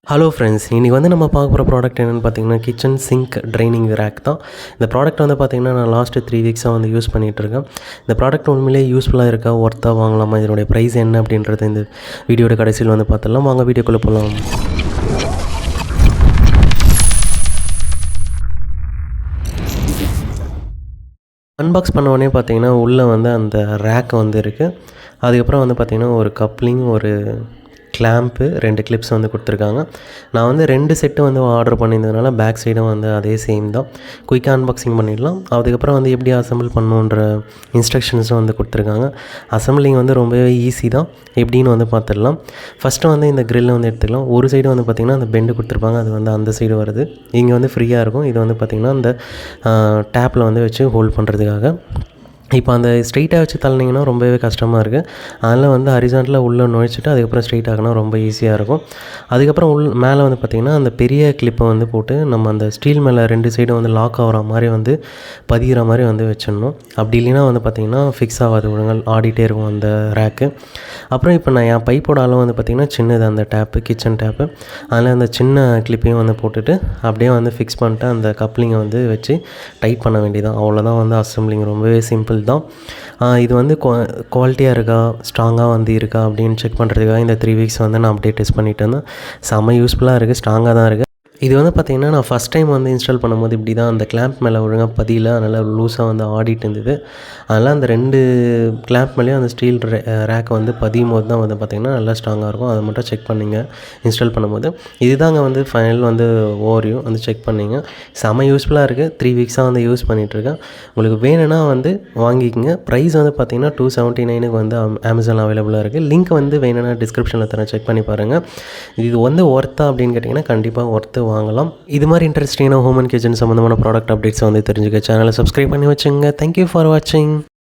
Hello friends, இன்றைக்கி வந்து நம்ம பார்க்க போகிற ப்ராடக்ட் என்னென்னு பார்த்தீங்கன்னா கிச்சன் சிங்க் ட்ரைனிங் ரேக் தான். இந்த ப்ராடக்ட் வந்து பார்த்திங்கன்னா நான் லாஸ்ட்டு 3 வீக்ஸாக வந்து யூஸ் பண்ணிகிட்ருக்கேன். இந்த ப்ராடக்ட் உண்மையிலே யூஸ்ஃபுல்லாக இருக்கா, ஒர்த்தாக வாங்கலாமா, இதனுடைய ப்ரைஸ் என்ன அப்படின்றது இந்த வீடியோட கடைசியில் வந்து பார்த்துடலாம். வாங்க வீடியோக்குள்ளே போகலாம். அன்பாக்ஸ் பண்ண உடனே பார்த்தீங்கன்னா உள்ளே வந்து அந்த ரேக் வந்து இருக்குது. அதுக்கப்புறம் வந்து பார்த்திங்கன்னா ஒரு கப்ளிங், ஒரு கிளாம்ப்பு, 2 கிளிப்ஸ் வந்து கொடுத்துருக்காங்க. நான் வந்து 2 செட்டு வந்து ஆர்டர் பண்ணியிருந்ததுனால பேக் சைடும் வந்து அதே சேம் தான். குயிக்காக அன்பாக்சிங் பண்ணிடலாம். அதுக்கப்புறம் வந்து எப்படி அசம்பிள் பண்ணணுன்ற இன்ஸ்ட்ரக்ஷன்ஸும் வந்து கொடுத்துருக்காங்க. அசம்பிளிங் வந்து ரொம்பவே ஈஸி தான். எப்படின்னு வந்து பார்த்துடலாம். ஃபஸ்ட்டு வந்து இந்த க்ரில்லை வந்து எடுத்துக்கலாம். ஒரு சைடு வந்து பார்த்திங்கன்னா அந்த பெண்டு கொடுத்துருப்பாங்க, அது வந்து அந்த சைடு வருது. இங்கே வந்து ஃப்ரீயாக இருக்கும். இது வந்து பார்த்திங்கன்னா அந்த டேப்பில் வந்து வச்சு ஹோல்ட் பண்ணுறதுக்காக. இப்போ அந்த ஸ்ட்ரெயிட்டாக வச்சு தள்ளினீங்கன்னா ரொம்பவே கஷ்டமாக இருக்குது. அதனால் வந்து ஹரிசாண்டலாக உள்ளே நுழைச்சிட்டு அதுக்கப்புறம் ஸ்ட்ரெயிட் ஆகினா ரொம்ப ஈஸியாக இருக்கும். அதுக்கப்புறம் மேலே வந்து பார்த்திங்கன்னா அந்த பெரிய கிளிப்பை வந்து போட்டு நம்ம அந்த ஸ்டீல் மேலே 2 சைடும் வந்து லாக் ஆகிற மாதிரி வந்து பதிகிற மாதிரி வந்து வச்சிடணும். அப்படி இல்லைன்னா வந்து பார்த்திங்கன்னா ஃபிக்ஸ் ஆகாது, ஒழுங்காக ஆடிட்டே இருக்கும் அந்த ரேக்கு. அப்புறம் இப்போ நான் என் பைப்போட அளவு வந்து பார்த்திங்கன்னா சின்னது அந்த டேப்பு, கிச்சன் டேப்பு. அதில் அந்த சின்ன கிளிப்பையும் வந்து போட்டுட்டு அப்படியே வந்து ஃபிக்ஸ் பண்ணிட்டு அந்த கப்ளிங்கை வந்து வச்சு டைட் பண்ண வேண்டியதான். அவ்வளோதான் வந்து அசம்பிளிங். ரொம்பவே சிம்பிள் தான். இது வந்து குவாலிட்டியாக இருக்கா, ஸ்ட்ராங்காக வந்து இருக்கா அப்படின்னு செக் பண்ணுறதுக்காக இந்த 3 வீக்ஸ் வந்து நான் அப்படியே டெஸ்ட் பண்ணிட்டு இருந்தேன். செம்ம யூஸ்ஃபுல்லாக இருக்குது, ஸ்ட்ராங்காக தான் இருக்குது. இது வந்து பார்த்திங்கன்னா நான் ஃபஸ்ட் டைம் வந்து இன்ஸ்டால் பண்ணும்போது இப்படி தான் அந்த கிளாம்ப் மேலே ஒழுங்காக பதியல, அதனால் லூஸாக வந்து ஆடிட்டு இருந்தது. அதனால் அந்த 2 கிளாம்ப் மேலேயும் அந்த ஸ்டீல் ரேக்கை வந்து பதியும் போது தான் வந்து பார்த்திங்கன்னா நல்லா ஸ்ட்ராங்காக இருக்கும். அதை மட்டும் செக் பண்ணிங்க இன்ஸ்டால் பண்ணும்போது. இதுதாங்க வந்து ஃபைனல் வந்து ஓவர்வியூ வந்து செக் பண்ணிங்க. செம்ம யூஸ்ஃபுல்லாக இருக்குது. 3 வீக்ஸாக வந்து யூஸ் பண்ணிகிட்ருக்கேன். உங்களுக்கு வேணும்னா வந்து வாங்கிக்கோங்க. ப்ரைஸ் வந்து பார்த்திங்கன்னா 279க்கு வந்து அமேசான் அவைலபிளாக இருக்குது. லிங்க் வந்து வேணும்னா டிஸ்கிரிப்ஷனில் தரேன், செக் பண்ணி பாருங்கள். இது வந்து ஒர்த்தா அப்படின்னு கேட்டிங்கன்னா கண்டிப்பாக ஒர்த்து வாங்கலாம். இது மாதிரி இன்ட்ரெஸ்டிங்கான ஹோம் அண்ட் கிச்சன் சம்மந்தமான ப்ராடக்ட் அப்டேட்ஸ் வந்து தெரிஞ்சுக்க சேனலை சப்ஸ்கிரைப் பண்ணி வச்சுங்க. தேங்க்யூ ஃபார் வாட்சிங்.